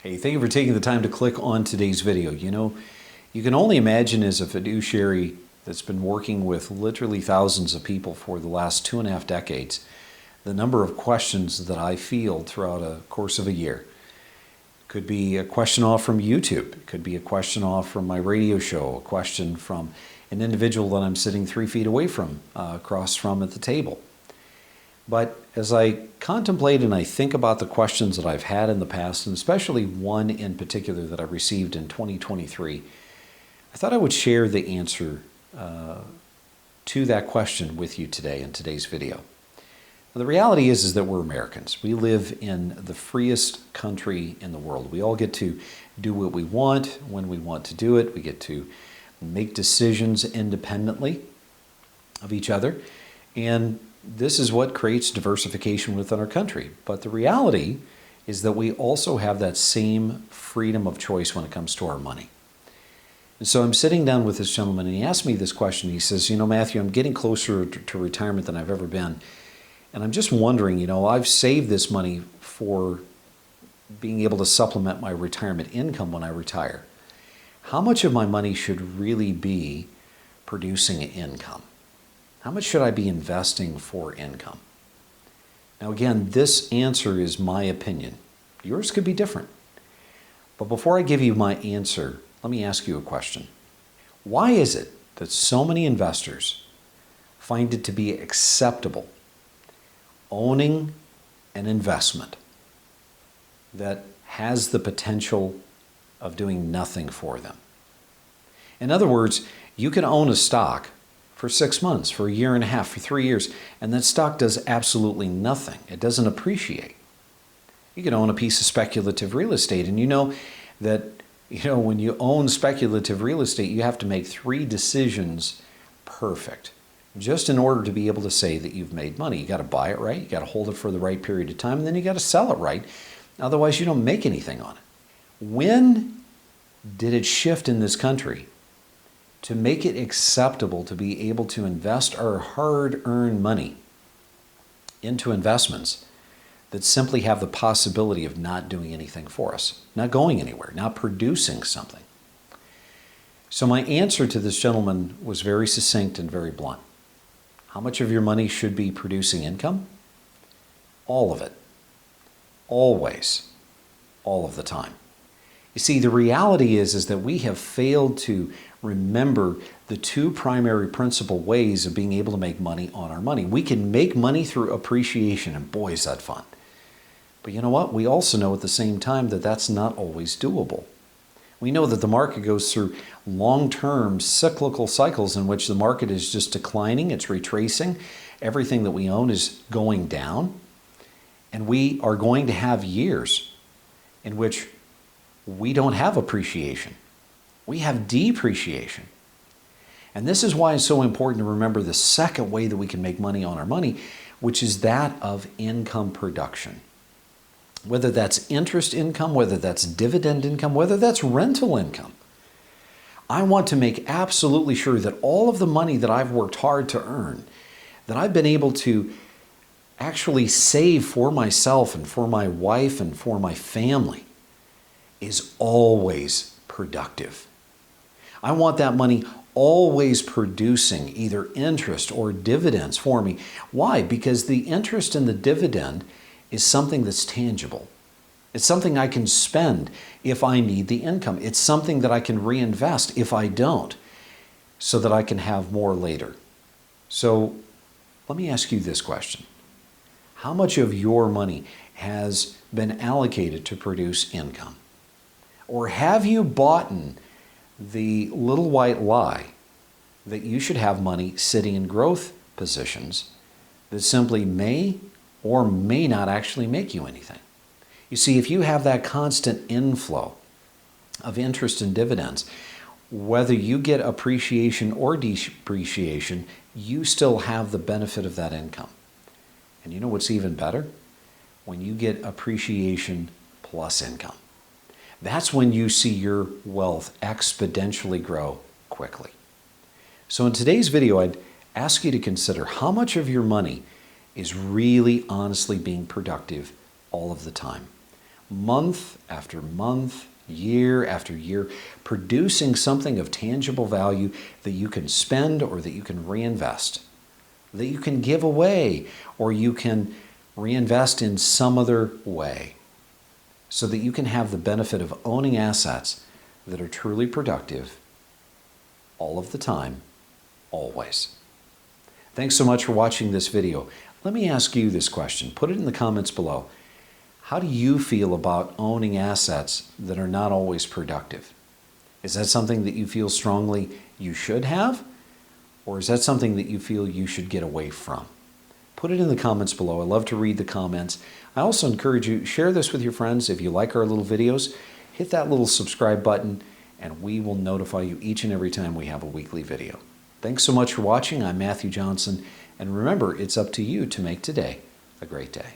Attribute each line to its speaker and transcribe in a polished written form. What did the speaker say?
Speaker 1: Hey, thank you for taking the time to click on today's video. You can only imagine as a fiduciary that's been working with literally thousands of people for the last 2.5 decades, the number of questions that I field throughout a course of a year. Could be a question off from YouTube. It could be a question off from my radio show, a question from an individual that I'm sitting 3 feet away from, across from at the table. But as I contemplate and I think about the questions that I've had in the past, and especially one in particular that I received in 2023, I thought I would share the answer to that question with you today in today's video. Now, the reality is that we're Americans. We live in the freest country in the world. We all get to do what we want when we want to do it. We get to make decisions independently of each other. And this is what creates diversification within our country. But the reality is that we also have that same freedom of choice when it comes to our money. And so I'm sitting down with this gentleman and he asked me this question. He says, Matthew, I'm getting closer to retirement than I've ever been. And I'm just wondering, I've saved this money for being able to supplement my retirement income when I retire. How much of my money should really be producing income? How much should I be investing for income? Now again, this answer is my opinion. Yours could be different. But before I give you my answer, let me ask you a question. Why is it that so many investors find it to be acceptable owning an investment that has the potential of doing nothing for them? In other words, you can own a stock for 6 months, for 1.5 years, for 3 years, and that stock does absolutely nothing. It doesn't appreciate. You can own a piece of speculative real estate, and you know that when you own speculative real estate, you have to make 3 decisions perfect just in order to be able to say that you've made money. You got to buy it right, you got to hold it for the right period of time, and then you got to sell it right. Otherwise, you don't make anything on it. When did it shift in this country to make it acceptable to be able to invest our hard-earned money into investments that simply have the possibility of not doing anything for us, not going anywhere, not producing something? So my answer to this gentleman was very succinct and very blunt. How much of your money should be producing income? All of it. Always. All of the time. You see, the reality is that we have failed to remember the 2 primary principal ways of being able to make money on our money. We can make money through appreciation, and boy, is that fun. But you know what? We also know at the same time that that's not always doable. We know that the market goes through long-term cyclical cycles in which the market is just declining, it's retracing, everything that we own is going down, and we are going to have years in which we don't have appreciation. We have depreciation. And this is why it's so important to remember the second way that we can make money on our money, which is that of income production. Whether that's interest income, whether that's dividend income, whether that's rental income. I want to make absolutely sure that all of the money that I've worked hard to earn, that I've been able to actually save for myself and for my wife and for my family, is always productive. I want that money always producing either interest or dividends for me. Why? Because the interest and the dividend is something that's tangible. It's something I can spend if I need the income. It's something that I can reinvest if I don't, so that I can have more later. So let me ask you this question. How much of your money has been allocated to produce income? Or have you bought the little white lie that you should have money sitting in growth positions that simply may or may not actually make you anything? You see, if you have that constant inflow of interest and dividends, whether you get appreciation or depreciation, you still have the benefit of that income. And you know what's even better? When you get appreciation plus income. That's when you see your wealth exponentially grow quickly. So in today's video, I'd ask you to consider how much of your money is really honestly being productive all of the time. month after month, year after year, producing something of tangible value that you can spend or that you can reinvest, that you can give away or you can reinvest in some other way, so that you can have the benefit of owning assets that are truly productive all of the time, always. Thanks so much for watching this video. Let me ask you this question. Put it in the comments below. How do you feel about owning assets that are not always productive? Is that something that you feel strongly you should have? Or is that something that you feel you should get away from? Put it in the comments below. I love to read the comments. I also encourage you, share this with your friends. If you like our little videos, hit that little subscribe button and we will notify you each and every time we have a weekly video. Thanks so much for watching. I'm Matthew Johnson. And remember, it's up to you to make today a great day.